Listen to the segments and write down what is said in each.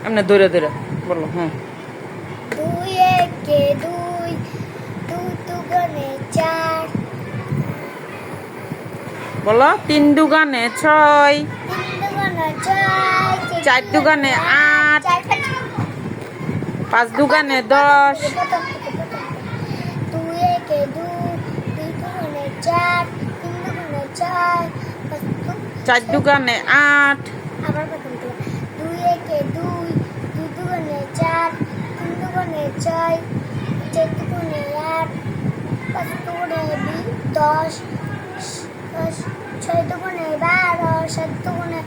এমনি দৌড়ে দৌড়ে বলো। হুম, দুই একে দুই, দুই দুগুণে চার, বলো। 3 দুগানে 6, তিন দুগুণে ছয়, 4 দুগানে 8, চার পাঁচ 5 দুগানে 10, দুই একে দুই, দুই দুগুণে চার, তিন দুগুণে ছয়, 4 দুগানে 8, আবার প্রথম থেকে দুই একে দুই, দুই দুগুণে চার, তিন দুগুণে ছয়, চার দুগুণে আট, পাঁচ দুগুণে 10, 10, ছয় দুগুণে 12, সাত দুগুণে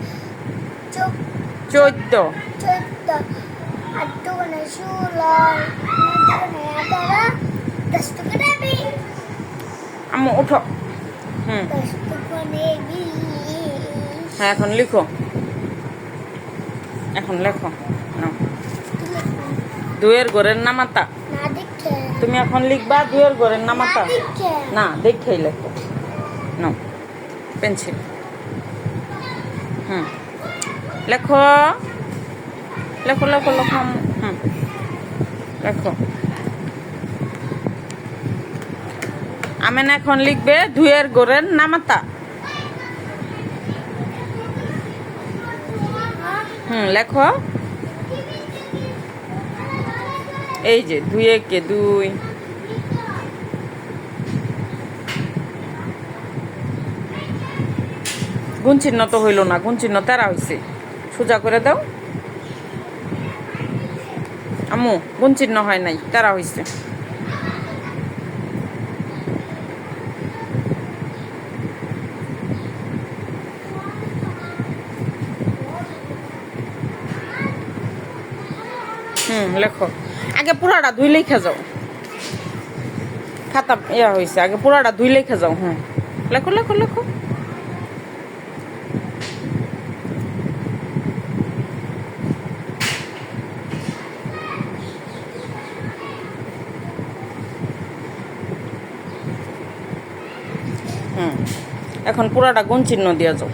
14, 14, আট দুগুণে 16, নয় দুগুণে 18, 10 দুগুণে 20, আম্মু উঠো। হুম, 10 দুগুণে 20। হ্যাঁ এখন লিখো, এখন লেখো। নাও। 2 ঘরের নামাতা। না দেখে, তুমি এখন লিখবা 2 ঘরের না নামাতা। দেখে, না দেখেই লেখো। নাও পেন্সিল। হুম, লেখো লেখো লেখো লেখো আম্মু। হুম, লেখো। আমেন এখন লিখবে 2 ঘরের নামাতা। হুম, লেখো। এই যে 2 একে 2, গুণ চিহ্ন তো হইল না, গুণ চিহ্ন তেরা হয়েছে। সোজা করে দাও আম্মু, গুণ চিহ্ন হয় নাই, তেরা হয়েছে। হুম, লেখো। আগে পুরাটা 2 লিখে যাও। খাতা ইয়া হয়েছে, আগে পুরাটা 2 লিখে যাও। হুম, লেখো লেখো লেখো। হুম, এখন পুরাটা গুণ চিহ্ন দিয়ে যাও।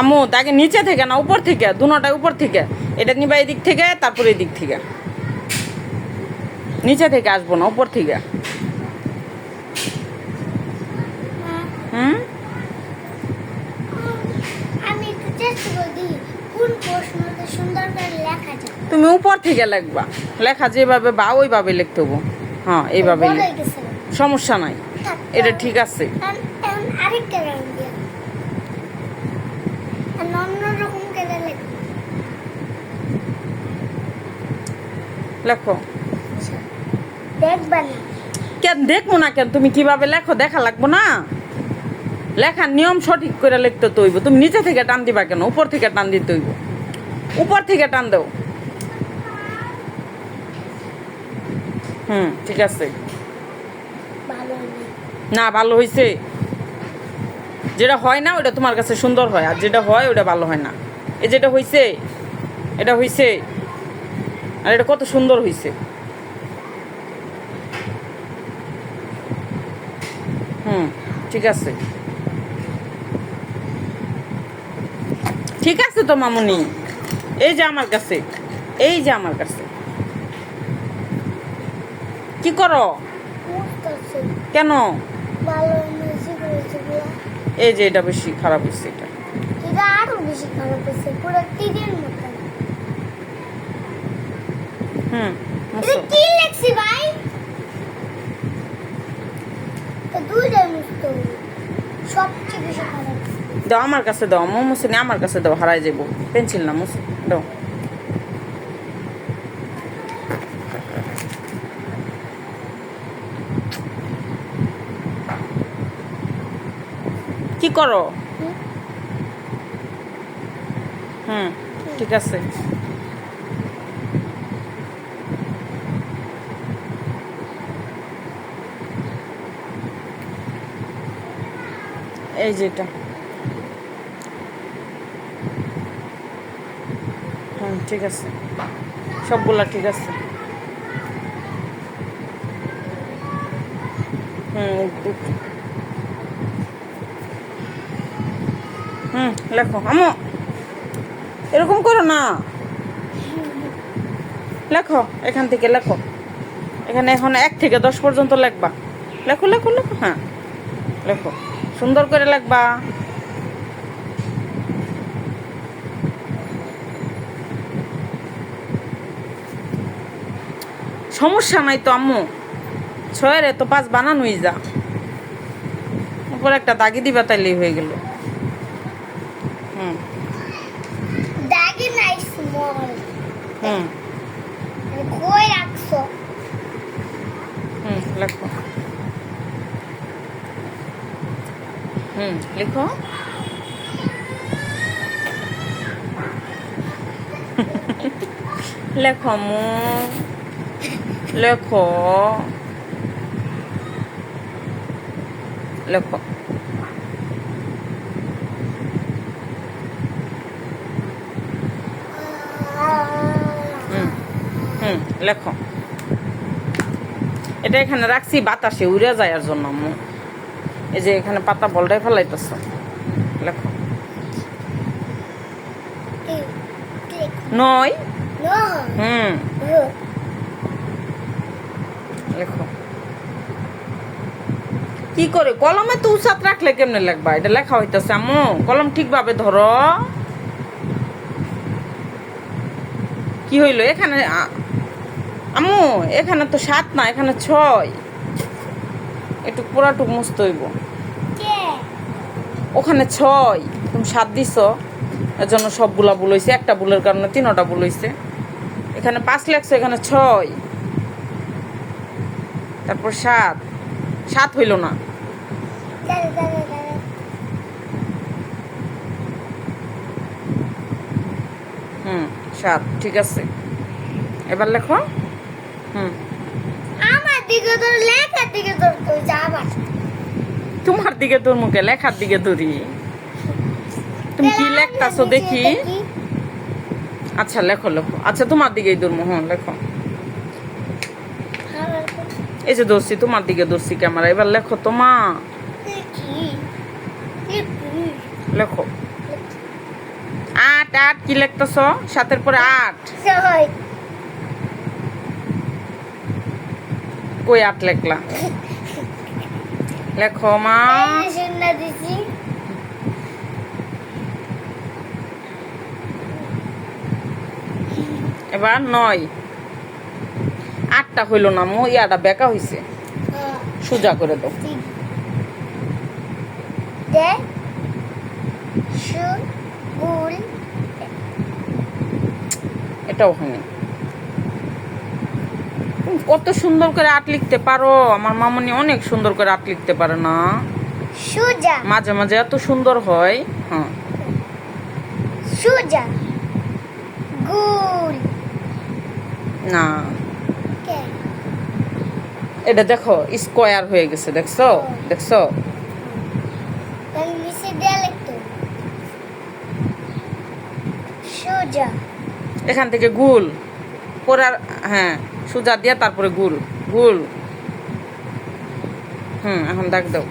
আম্মু তাকে নিচে থেকে না উপর থেকে, দুটোটাই উপর থেকে। এটা নিবা এদিক থেকে, তারপরে এদিক থেকে। নিচে থেকে আসবো না, উপর থেকে। হুম, আমি একটু চেষ্টা করি কোন প্রশ্নটা সুন্দর করে লেখা যায়। তুমি উপর থেকে লিখবা। লেখা যেভাবে বা ওইভাবে লিখতে হবো। হ্যাঁ এইভাবে বলে গেছে। সমস্যা নাই, থাক, এটা ঠিক আছে। এখন আরেকটা রঙ দিয়ে আর অন্যরকম করে লেখো। লেখো। দেখবা না, কেন দেখবো না কেন? তুমি কিভাবে লেখো দেখা লাগবো না? লেখার নিয়ম সঠিক করে লিখতে তো হইব। তুমি নিচে থেকে টান দিবা কেন? উপর থেকে টান দিতে হইব। উপর থেকে টান দাও। হুম, ঠিক আছে। ভালো নেই। না ভালো হয়েছে। যেটা হয় না ওটা তোমার কাছে সুন্দর হয়, আর যেটা হয় ওটা ভালো হয় না। এই যেটা হয়েছে, এটা হয়েছে, আর এটা কত সুন্দর হয়েছে। হুম, ঠিক আছে। ঠিক আছে তো মামুনি। এই যে আমার কাছে, এই যে আমার কাছে। কি করো? বুঝতেছি কেন? ভালো হয়েছে করেছে গুলা। এই যে এটা বেশি খারাপ হয়েছে এটা। এটা আরো বেশি খারাপ হয়েছে, পুরো তীরের মতো। হুম, এটা কি লেখছি ভাই? তো দুইটাই মুছতে হবে, সবচেয়ে বেশি খারাপ। দাও আমার কাছে দাও, মুসুনি আমার কাছে দাও, হারাই যাবো। পেন্সিল না মুসু দাও। কি করো? হুম, ঠিক আছে। এই যেটা। হুম, ঠিক আছে, সবগুলা ঠিক আছে। লেখো আমো, এরকম করো না, লেখো এখান থেকে লেখো, এখানে এখন 1 থেকে 10 পর্যন্ত লেখবা, লেখো লেখো লেখো, হ্যাঁ লেখো, সুন্দর করে লেখবা। সমস্যা নাই তো আম্মু, 6-এর তো 5 বানানোই যা, উপর একটা দাগি দিবা তাইলেই হয়ে গেল। দাগি নাই স্মল। হুম কই রাখছো? লেখো, লেখো। লেখো আম্মু, লেখো লেখো। লেখো। এটা এখানে রাখছি বাতাসে উড়ে যায় আর জন্য আম্মু, এই যে এখানে পাতা বলটাই ফেলাইতেছ। লেখো। 9 লেখো। কি করে কলমে তো উচাত রাখলে কেমনে লেখবা? এটা লেখা হইতেছে আম্মু, কলম ঠিকভাবে ধরো। কি হইলো এখানে আম্মু? এখানে তো 7 না, এখানে 6, একটু পুরাটুক মুছতে হইব। ওখানে 6, তুমি 7 দিছ, এর জন্য সবগুলা ভুল হয়েছে, একটা ভুলের কারণে 3টা ভুল হয়েছে। এখানে 5 লেখছে, এখানে 6, তারপর 7 হইল না। 7 ঠিক আছে, এবার লেখো। আমার দিকে তোর লেখার দিকে তোর তুই যাবার। তোমার দিকে তোর মুখে লেখার দিকে ধরি, তুমি কি লেখতাছো দেখি। আচ্ছা লেখো লেখো, আচ্ছা তোমার দিকেই ধরবো, লেখো। এই যে ধরছি, তোমার দিকে ধরছি ক্যামেরা, এবার লেখো তোমা, লেখো। 8 কি লিখতেছ? 7-এর পরে 8, কই 8 লেখলা? লেখো মা। এবার 9, 8টা হইল না মো, ইয়াটা বেকা হইছে, সোজা করে দাও। এটাও হয়নি। কত সুন্দর করে 8 লিখতে পারো, আমার মামনি অনেক সুন্দর করে 8 লিখতে পারে না, মাঝে মাঝে এত সুন্দর হয়। সোজা গোল না, এটা দেখো স্কোয়ার হয়ে গেছে, দেখছো দেখছো। সোজা এখান থেকে গুল পরে, হ্যাঁ সোজা দিয়া তারপরে গুল গুল। এখন দাগ দাও।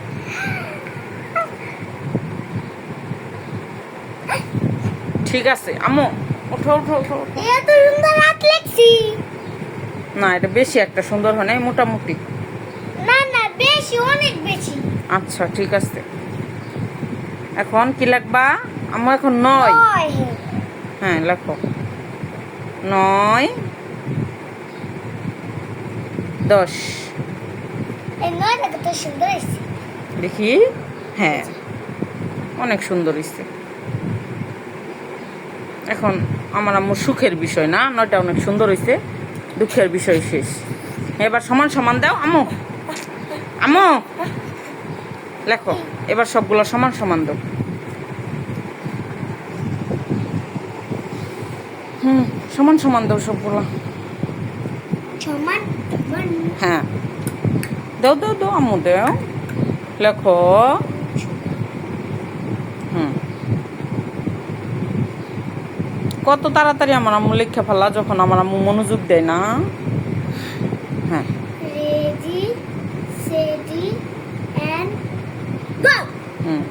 ঠিক আছে আম্মু, ওঠো ওঠো ওঠো। এত সুন্দর হাত লেখছি। না এটা বেশি একটা সুন্দর হয় না, মোটামুটি। না না বেশি, অনেক বেশি। আচ্ছা ঠিক আছে, এখন কি লিখবা আম্মু? এখন 9, হ্যাঁ লেখো। 9, 10। এই 9টা কত সুন্দর হয়েছে দেখি, হ্যাঁ অনেক সুন্দর হয়েছে। এখন আমার আম্মুর সুখের বিষয় না, 9টা অনেক সুন্দর হয়েছে, দুঃখের বিষয় শেষ। এবার সমান সমান দাও আম্মু, আম্মু লেখো। এবার সবগুলো সমান সমান দাও। সমান সমান দাও সবগুলো। সমান হ্যাঁ দাও দাও দাও আম্মু দাও, লেখো। কত তাড়াতাড়ি আমার আম্মু লেখা ফেলা যখন আমার আম্মু মনোযোগ দেয় না। হ্যাঁ রেডি সেডি এন্ড গো। হুম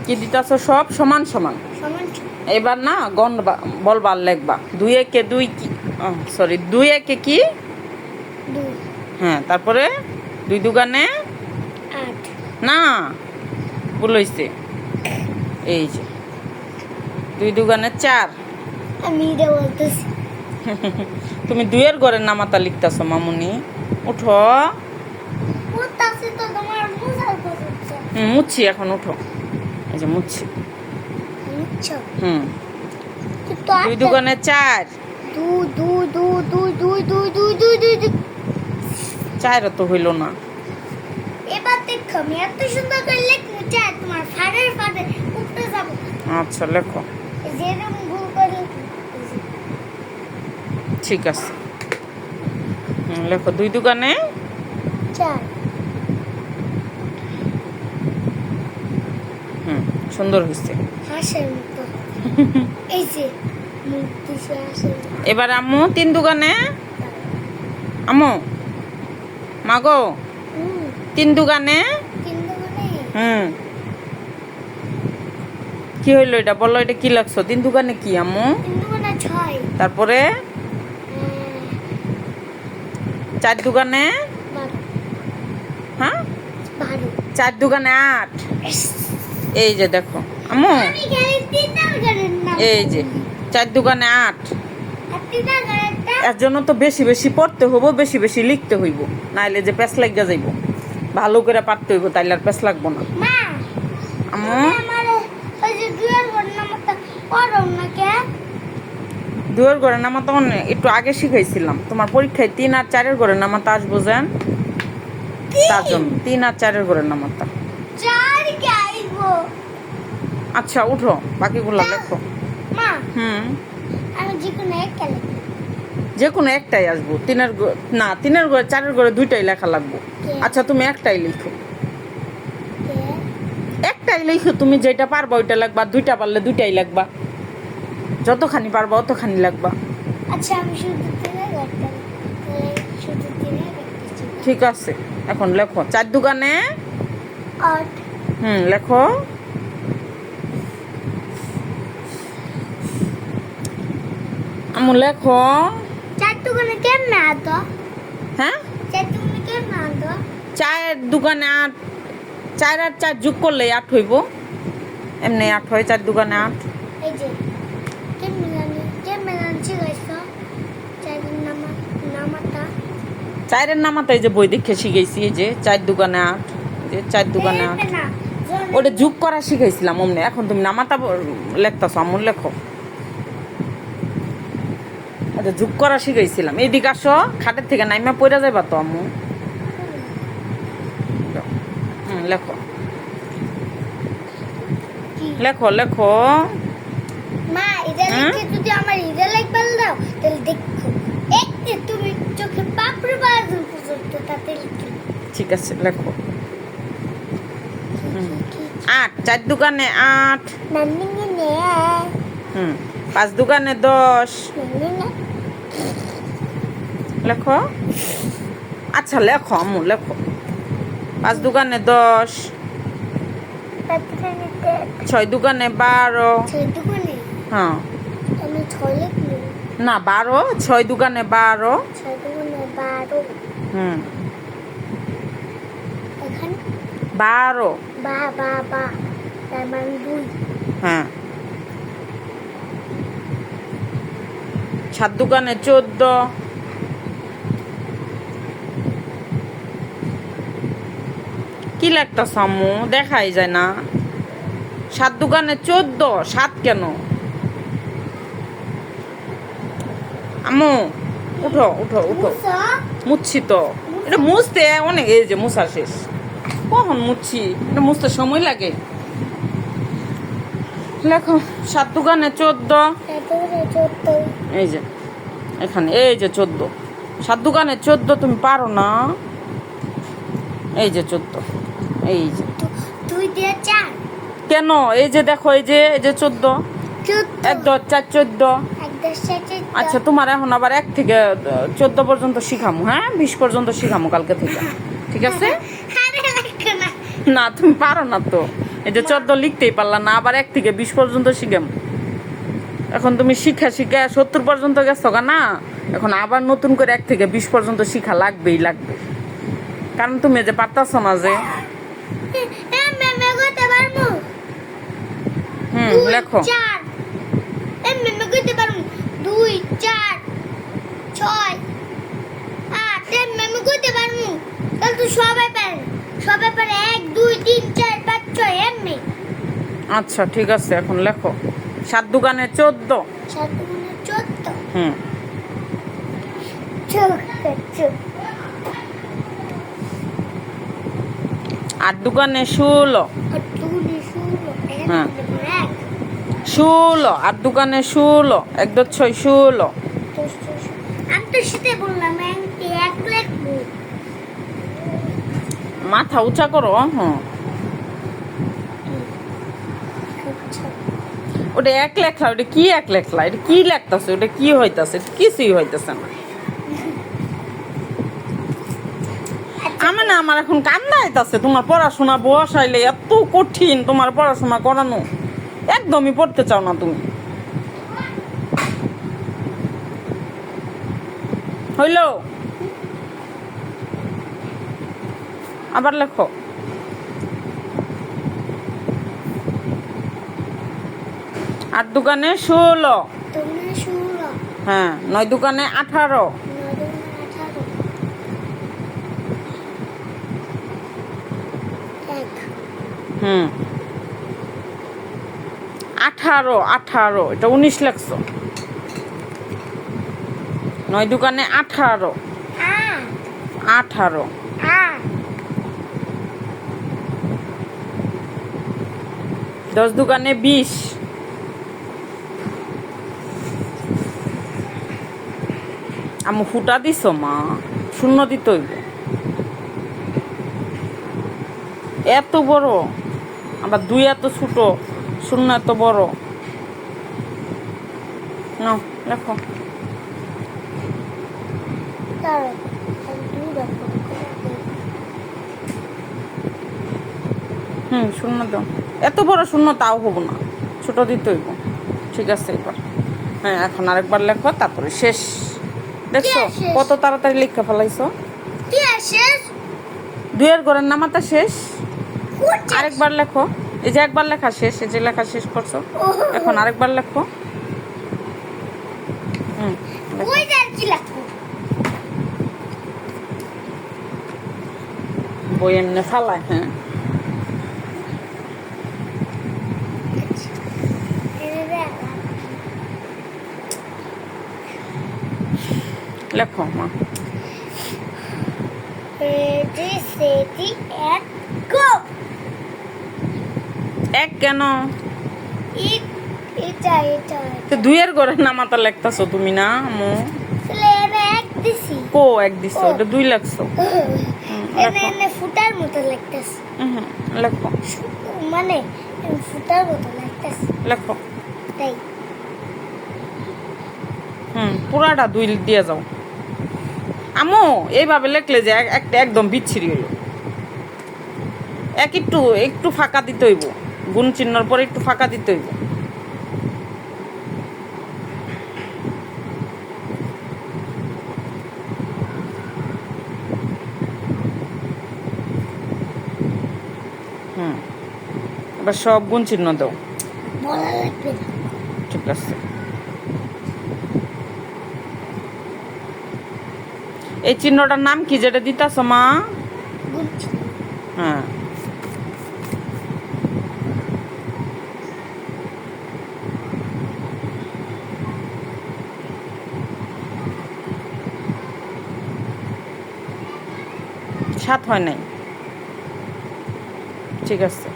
কি দিতাছ সব সমান সমান। সমান এবার না গণ বলবার লেখবা 2 একে 2 কি সরি 2 একে কি 2 হ্যাঁ তারপরে 2 দুগানে 8 না ভুল হইছে এই যে 2 দুগানে 4 আমি এটা বলতেছি তুমি 2 এর ঘরের নামাতা লিখতাছ মামুনি উঠো বলতাছি তো তোমার মুসার করছে মুচ্ছি এখন উঠো এই যে মুচ্ছি আচ্ছা হুম তো 2 দুগানে 4 দু দু দু দু দুই দুই দুই দুই দুই দুই 4 তো হইল না এবার দেখো আমি এত সুন্দর করে লিখতে চাই তোমার ফাড়ের ফাড়ে উঠতে যাবো আচ্ছা লেখো যেরকম ভুল করে ঠিক আছে লেখো 2 দুগানে 4 সুন্দর হয়েছে হাসের মতো এই যে মুখ দিছে হাসের মতো। এবার আম্মু 3 দুগানে আম্মু মাগো হুম 3 দুগানে কিন্তু মানে কি হইলো এটা বলো এটা কি লাগছো 3 দুগানে কি আম্মু কিন্তু মানে 6 তারপরে 4 দুগানে 12 হ্যাঁ 12 4 দুগানে 8 এই যে দেখো আম্মু আমি খালি তিনটা গানের নাম এই যে 4 দুগানে 8 আর তিনটা গানেরটা এর জন্য তো বেশি বেশি পড়তে হইব বেশি বেশি লিখতে হইব নাইলে যে প্যাস লাগিয়া যাইব ভালো করে পারতে হইব তাইলে আর প্যাস লাগবো না মা আম্মু আমার ওই যে দুয়ের ঘর নামটা পড়ো না কে 2 এর ঘরের নামাতা একটু আগে শিখাইছিলাম তোমার পরীক্ষায় 3 আর 4 এর ঘরের নামাতা আসবো জান তার জন্য 3 আর 4 এর ঘরের নামাতা চার গাইবো আচ্ছা উঠো বাকিগুলো লেখো মা আমি যে কোনো একটা লিখব যে কোনো একটাই আসবো 3 এর না 3 এর ঘরে 4 এর ঘরে দুইটাই লেখা লাগবো আচ্ছা তুমি একটাই লিখো একটাই লিখো তুমি যেটা পারবা ওইটা লাগবা দুইটা পারলে দুইটাই লাগবা যতখানি পারবা অতখানি লাগবা আচ্ছা আমি শুধু তিনে লিখতে শুধু তিনে লিখতেছি ঠিক আছে এখন লেখো 4 দুগানে 8 লেখো আমু লেখো চার দোকানে কেমনে আতো হ্যাঁ চার দোকানে কেমনে আতো 4 দুগানে 8 4 আর 4 যোগ করলে 8 হইব এমনি 8 হয় 4 দুগানে 8 এই যে কেমনে জানি শিখাইছো চারের নামাটা 4 এর নামাতে এই যে বই দেখে শিখাইছি এই যে 4 দুগানে 8 যে 4 দুগানে 8 না ওটা যোগ করা শিখাইছিলাম অমনে এখন তুমি নামাতা লেখতাছো আমু লেখো এটা যোগ করা শিখাইছিলাম এইদিকে আসো খাটের থেকে নাইমা পড়া যাইবা তো আম্মু লেখো কি লেখো লেখো মা এটা লিখে যদি আমার এটা লিখবার দাও তাহলে দেখো একটু তুমি চোখে পাপড়ি বাজু পর্যন্ত তাতে লিখে ঠিক আছে লেখো 8 4 দুগানে 8 নানি নে 5 দুগানে 10 নানি না লেখো আচ্ছা লেখো আম্মু লেখো 5 দুগানে 10 তাতে নিতে 6 দুগানে 12 ছয় দোকানে হ্যাঁ আমি ছয় লিখলি না 12 6 দুগানে 12 ছয় দোকানে 12 এখানে 12 বা তার মানে 2 হ্যাঁ 7 দুগানে 14 কি লাগতাছ আম্মু দেখাই যায় না 7 দুগানে 14 7 কেন আম্মু উঠো উঠো উঠো মুসা মুচ্ছি তো এটা মুছতে অনেক এই যে মুছা শেষ কখন মুচ্ছি এটা মুছতে সময় লাগে লেখো 7 দুগানে 14 তারপরে 14 এই যে এখানে এই যে 14 7 দুগানে 14 তুমি পারো না এই যে 14, এই যে। 2 দিয়ে 4, কেন? এই যে দেখো, এই যে 14, 1 10 4 14। 1 10 4 আচ্ছা, তোমার এখন আবার 1 থেকে 14 পর্যন্ত শিখামু, হ্যাঁ 20 পর্যন্ত শিখামু কালকে থেকে, ঠিক আছে? না তুমি পারো না তো, এই যে 14 লিখতেই পারলা না, আবার 1 থেকে 20 পর্যন্ত শিখাম। এখন তুমি শিখা 70 পর্যন্ত গেছো না, এখন আবার নতুন করে 1 থেকে 20 পর্যন্ত শিখা লাগবেই লাগবে, কারণ তুমি যে পারতাছো না যে। লেখো। 4 এমনি কইতে পারমু 2 4 6 8 এমনি কইতে পারমু। তাহলে তো সবাই পারে 1 2 3 4 5 6 এমনি। আচ্ছা ঠিক আছে, এখন লেখো। 7 দোকানে 14। 7 গুণে 14। হুম। 8 দোকানে 16। 8 গুণে 16। হ্যাঁ 16, 8 দোকানে 16, 1 10 6 16। আমি তো সেটাই বললাম, এক লিখবো। মাথা উঁচা করো। হ্যাঁ, ওটা 1 লেখলা, ওটা কি 1 লেখলা, এটা কি লেখতাছে, ওটা কি হইতাছে, কিছুই হইতাছে না। আমার এখন কান্না আইতাছে, তোমার পড়াশোনা বসাইলে এত কঠিন, তোমার পড়াশোনা করানো একদমই পড়তে চাও না তুমি। হইল, আবার লেখো। 8 দোকানে 16। তুমি 16। হ্যাঁ 9 দোকানে 18। 9 গুণে 18। 1 হুম 18 18, এটা 19 লেখছো। 9 দোকানে 18। 18। 10 দোকানে 20। আমি ফুটা দিছ মা, শূন্য দিতে হইব। এত বড়, আবার 2 এত ছোট, 0 এত বড়। নাও লেখো। হুম 0 দাও, এত বড় 0 তাও হবো না, ছোট দিতে হইব। ঠিক আছে এবার, হ্যাঁ এখন আরেকবার লেখো, তারপরে শেষ। দেখছো শেষ? কত তাড়াতাড়ি লেখা ফেলাইছো। কি শেষ? 2 এর ঘরের নামাতা শেষ। আরেকবার লেখো, এই যে একবার লেখা শেষ, এই যে লেখা শেষ করছো, এখন আরেকবার লেখো। হুম লেখো। ওই কি লেখো? বই এমনি ফালায়, হ্যাঁ লেখো মা। Ready, steady, and go! 1 কেন? এটা তো 2 এর ঘরের নামাতা লেখতাছো তুমি না আমু? তাহলে এনে 1 দিছি। কো 1 দিছো, এটা 2 লেখছো। এনে ফুটার মতো লাগতেছে। লেখো মানে ফুটার মতো লাগতেছে। লেখো। তাই পুরাটা 2 দিয়ে যাও আমু। এইভাবে লেখলে যে একটা একদম বিচ্ছিরি হইল। একটু ফাঁকা দিতে হইব, গুণ চিহ্নর পরে একটু ফাঁকা দিতে হইব। এবার সব গুণ চিহ্ন দাও। বলা লাগবে না। ঠিক আছে, এই চিহ্নটার নাম কি যেটা দিতাছ মা? গুনছি। হ্যাঁ সাত হয় নাই, ঠিক আছে।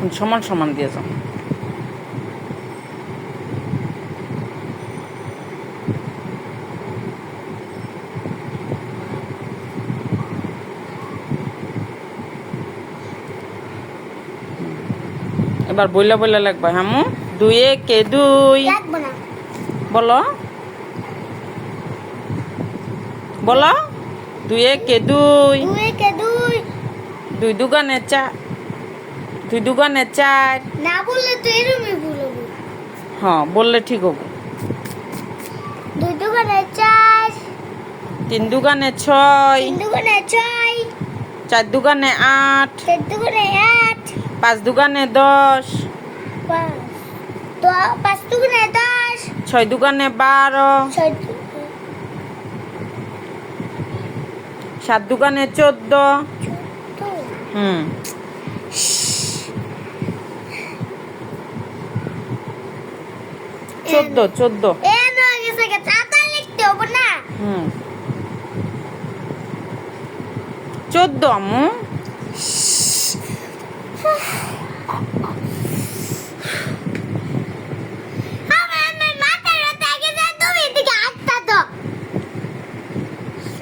এখন সমান সমান দিয়ে যাও। এবার বইলা বইলা লাগবে হামু। 2 একে 2, লাগবো না। বলো বলো। 2 একে 2, 2 একে 2, 2 দুগানে 4, 2 দুগানে 4। না বললে তো এরমই ভুল হবে। হ্যাঁ বললে ঠিক হবে। 2 দুগুণে 4, 3 দুগানে 6, 3 দুগুণে 6, 4 দুগানে 8, 4 দুগুণে 8, 5 দুগানে 10, 5 দুগুণে 10, 6 দুগানে 12, 7 দুগানে 14। হুম 14। চাতা লিখতে হবে না। হুম 14 আম্মু। আমার মাথার ব্যথা গেছে, তুমি এদিকে হাতটা দাও।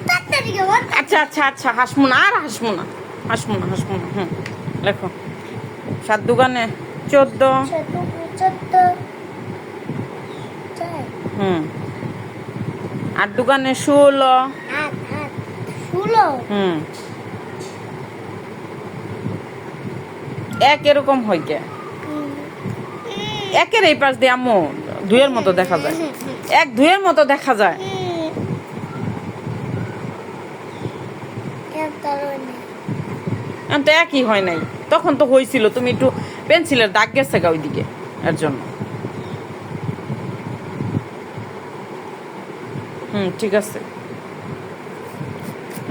তাড়াতাড়ি গো। আচ্ছা আচ্ছা আচ্ছা, হাসমু না আর হাসমু না, হাসমু না হাসমু না। হুম লেখো। 7 দুগানে 14। 14, হুম 8 দুগানে 16। 8, 16, হুম 1 এরকম হয় কে? 1-এর এই পাশ দিয়ে আম্মু 2-এর মতো দেখা যায়। 1 2-এর মতো দেখা যায়। এখন তো একই হয় নাই, তখন তো হয়েছিল। তুমি একটু পেন্সিলের দাগ গেছে গা ওইদিকে, এর জন্য। হুম ঠিক আছে।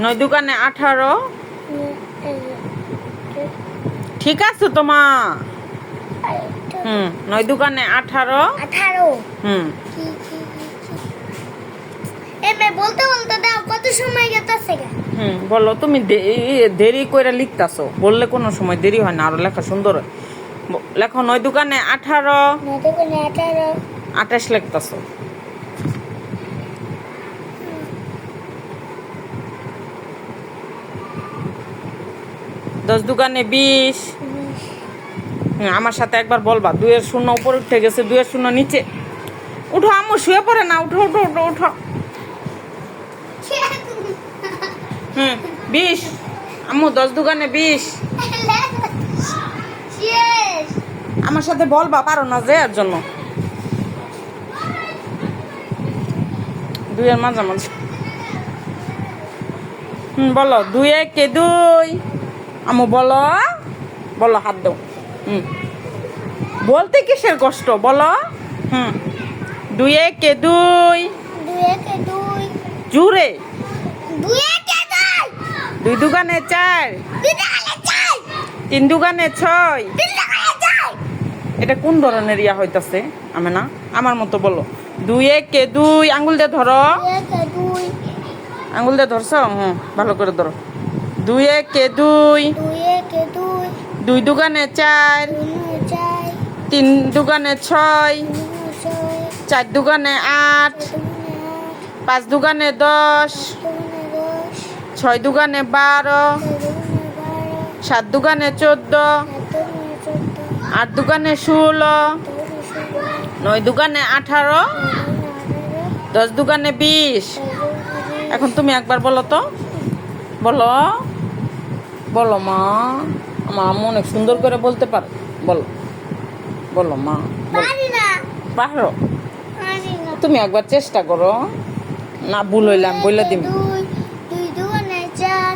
9 দুগানে 18। ঠিক আছে তোমা। হুম 9 দুগানে 18। 18, হুম এমএ বলতে বলতে দাও, কত সময় গেছে গা? হুম বলো। তুমি দেরি করে লিখতাছো, বললে কোনো সময় দেরি হয় না, আরো লেখা সুন্দর হয়। লেখো 9 দুগানে 18, 9 দুগুণে 18, 28 লিখতাছো। দশ দুগানে 20। আমার সাথে একবার বলবা। 2-এর শূন্য উপরে উঠে গেছে, 2-এর শূন্য নিচে। উঠো আম্মু, শুয়ে পড়ে না, উঠো উঠো উঠো উঠো। 20 আম্মু। 10 দুগানে 20। শেষ। আমার সাথে বলবা, পারো না যে, এর জন্য। 2-এর মাঝামাঝি। বলো। 2 একে 2, আম্মু বলো বলো, হাত দাও। বলতে কিসের কষ্ট, বলো। 2 একে 2, 2 একে 2, জুড়ে। 2 একে 2, 2 দুগানে 4, 2 দুগুণে 4, 3 দুগানে 6। 3 দুগুণে 6, এটা কোন ধরনের ইয়া হইতাছে? আমি না আমার মতো বলো। 2 একে 2, আঙ্গুল দিয়ে ধরো। 2 একে 2, আঙ্গুল দিয়ে ধরছো? ভালো করে ধরো। 2 একে 2, 2 একে 2, 2 দুগানে 4, 2 দুগুণে 4, 3 দুগানে 6, 3 দুগুণে 6, 4 দুগানে 8, 4 দুগুণে 8, 5 দুগানে 10, দুগুণে 10, 6 দুগানে 12, 6 দুগুণে 12, 7 দুগানে 14, 7 দুগুণে 14, 8 দুগানে 16, দুগুণে 16, 9 দুগানে 18, 10 দুগানে 20। এখন তুমি একবার বলো তো, বলো বলো মা। আমার আম্মু অনেক সুন্দর করে বলতে পারে, বলো বলো মা। পারি না, পারো? পারি না। তুমি একবার চেষ্টা করো। না ভুল হইলে আমি বলে দিম। 2 দুগুণে 4,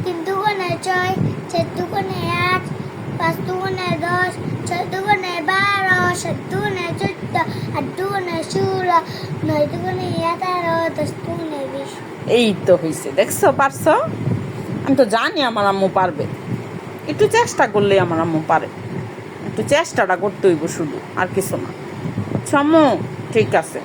3 দুগুণে 6, 4 দুগুণে 8, 5 দুগুণে 10, 6 দুগুণে 12, 7 দুগুণে 14, 8 দুগুণে 16, 9 দুগুণে 18, 10 দুগুণে 20। এই তো হইছে, দেখছো পারছো? আমি তো জানি আমার আম্মু পারবে। একটু চেষ্টা করলেই আমার আম্মু পারে। একটু চেষ্টাটা করতে হইব শুধু, আর কিছু না। আচ্ছা আম্মু, ঠিক আছে।